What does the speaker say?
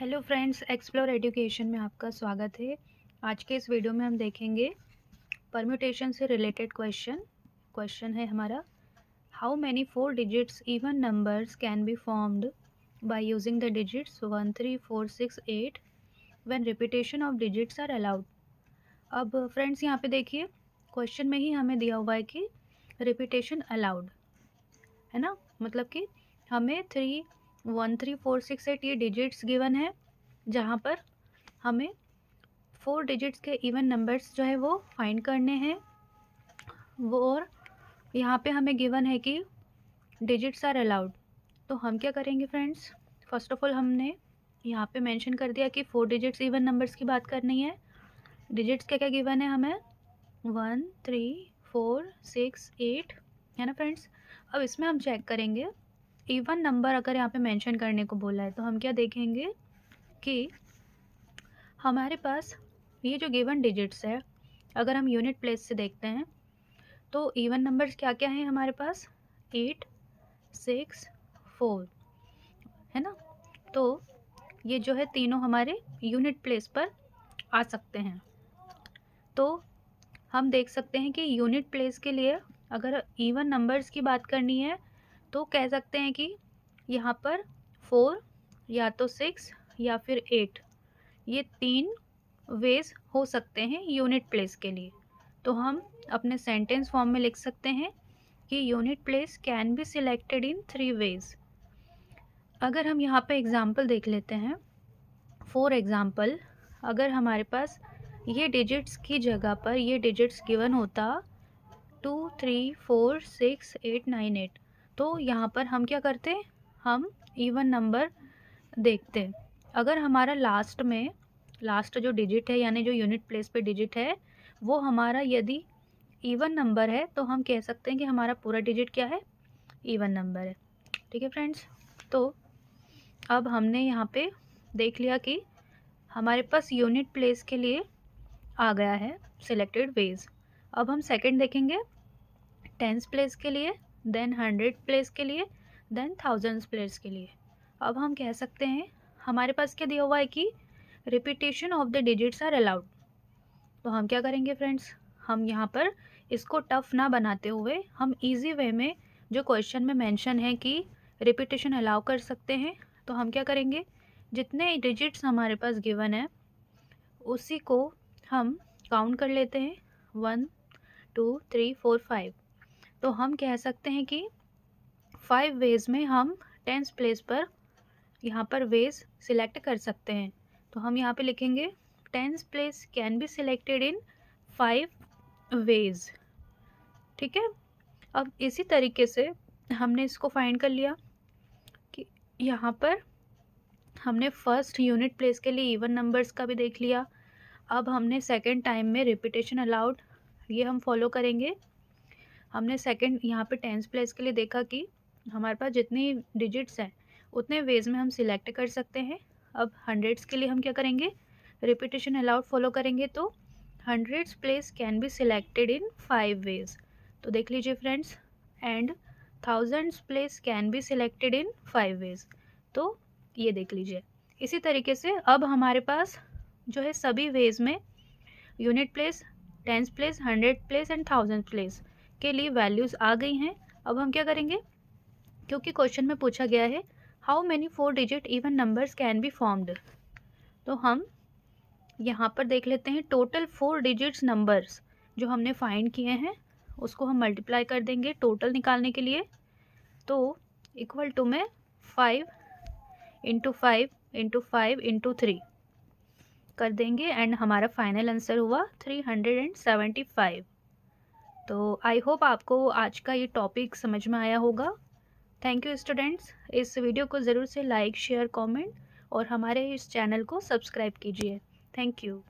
Hello friends, explore education में आपका स्वागत है। आज के इस वीडियो में हम देखेंगे परम्यूटेशन से रिलेटेड क्वेश्चन है हमारा, how many 4 digits even numbers can be formed by using the digits 1 3 4 6 8 when repetition of digits are allowed. अब फ्रेंड्स यहाँ पे देखिए, क्वेश्चन में ही हमें दिया हुआ है कि रिपीटेशन अलाउड है ना, मतलब कि हमें 1 3 4 6 8 ये डिजिट्स गिवन है, जहाँ पर हमें 4 डिजिट्स के इवन नंबर्स जो है वो फाइंड करने हैं वो, और यहाँ पे हमें गिवन है कि डिजिट्स आर अलाउड। तो हम क्या करेंगे फ्रेंड्स, फर्स्ट ऑफ ऑल हमने यहाँ पे मेंशन कर दिया कि 4 डिजिट्स इवन नंबर्स की बात करनी है। डिजिट्स क्या क्या गिवन है हमें, 1 3 4 6 8 है ना फ्रेंड्स। अब इसमें हम चेक करेंगे इवन नंबर अगर यहाँ पे मेंशन करने को बोला है तो हम क्या देखेंगे कि हमारे पास ये जो गिवन डिजिट्स है, अगर हम यूनिट प्लेस से देखते हैं तो इवन नंबर्स क्या क्या हैं हमारे पास, 8 6 4 है ना। तो ये जो है तीनों हमारे यूनिट प्लेस पर आ सकते हैं। तो हम देख सकते हैं कि यूनिट प्लेस के लिए अगर इवन नंबर्स की बात करनी है तो कह सकते हैं कि यहाँ पर 4 या तो 6 या फिर 8, ये 3 वेज हो सकते हैं यूनिट प्लेस के लिए। तो हम अपने सेंटेंस फॉर्म में लिख सकते हैं कि unit place can be selected in 3 ways. अगर हम यहाँ पे एग्जाम्पल देख लेते हैं, फॉर एग्जाम्पल अगर हमारे पास ये डिजिट्स की जगह पर ये डिजिट्स गिवन होता 2 3 4 6 8 9 8, तो यहाँ पर हम क्या करते, हम इवन नंबर देखते। अगर हमारा लास्ट जो डिजिट है यानी जो यूनिट प्लेस पे डिजिट है वो हमारा यदि इवन नंबर है तो हम कह सकते हैं कि हमारा पूरा डिजिट क्या है, इवन नंबर है। ठीक है फ्रेंड्स, तो अब हमने यहाँ पे देख लिया कि हमारे पास यूनिट प्लेस के लिए आ गया है सिलेक्टेड वेज। अब हम सेकंड देखेंगे टेंस प्लेस के लिए, देन 100 प्लेस के लिए, देन थाउजेंड्स प्लेस के लिए। अब हम कह सकते हैं हमारे पास क्या दिया हुआ है कि repetition of the digits are allowed. तो हम क्या करेंगे फ्रेंड्स, हम यहाँ पर इसको टफ ना बनाते हुए हम इजी वे में जो क्वेश्चन में मेंशन है कि रिपीटेशन अलाउ कर सकते हैं, तो हम क्या करेंगे, जितने डिजिट्स हमारे पास गिवन है उसी को हम काउंट कर लेते हैं, 1 2 3 4 5। तो हम कह सकते हैं कि 5 वेज में हम टेंस प्लेस पर यहाँ पर वेज सिलेक्ट कर सकते हैं। तो हम यहाँ पे लिखेंगे tens place can be selected in 5 ways. ठीक है, अब इसी तरीके से हमने इसको फाइंड कर लिया कि यहाँ पर हमने फर्स्ट यूनिट प्लेस के लिए इवन नंबर्स का भी देख लिया। अब हमने सेकंड टाइम में रिपीटेशन अलाउड ये हम फॉलो करेंगे। हमने सेकंड यहाँ पे टेंस प्लेस के लिए देखा कि हमारे पास जितनी डिजिट्स हैं उतने वेज में हम सिलेक्ट कर सकते हैं। अब हंड्रेड्स के लिए हम क्या करेंगे, रिपीटेशन अलाउड फॉलो करेंगे। तो hundreds place can be selected in 5 ways. तो देख लीजिए friends, and thousands place can be selected in 5 ways. तो ये देख लीजिए। इसी तरीके से अब हमारे पास जो है सभी वेज में unit place, tens place, 100 place and thousand place के लिए वैल्यूज़ आ गई हैं। अब हम क्या करेंगे, क्योंकि क्वेश्चन में पूछा गया है how many 4 digit even numbers can be formed, तो हम यहाँ पर देख लेते हैं टोटल 4 डिजिट्स नंबर्स जो हमने फाइंड किए हैं उसको हम मल्टीप्लाई कर देंगे टोटल निकालने के लिए। तो इक्वल टू में 5 इंटू 5 इंटू 5 इंटू 3 कर देंगे एंड हमारा फाइनल आंसर हुआ 375। तो आई होप आपको आज का ये टॉपिक समझ में आया होगा। थैंक यू स्टूडेंट्स, इस वीडियो को ज़रूर से लाइक शेयर कमेंट और हमारे इस चैनल को सब्सक्राइब कीजिए। Thank you.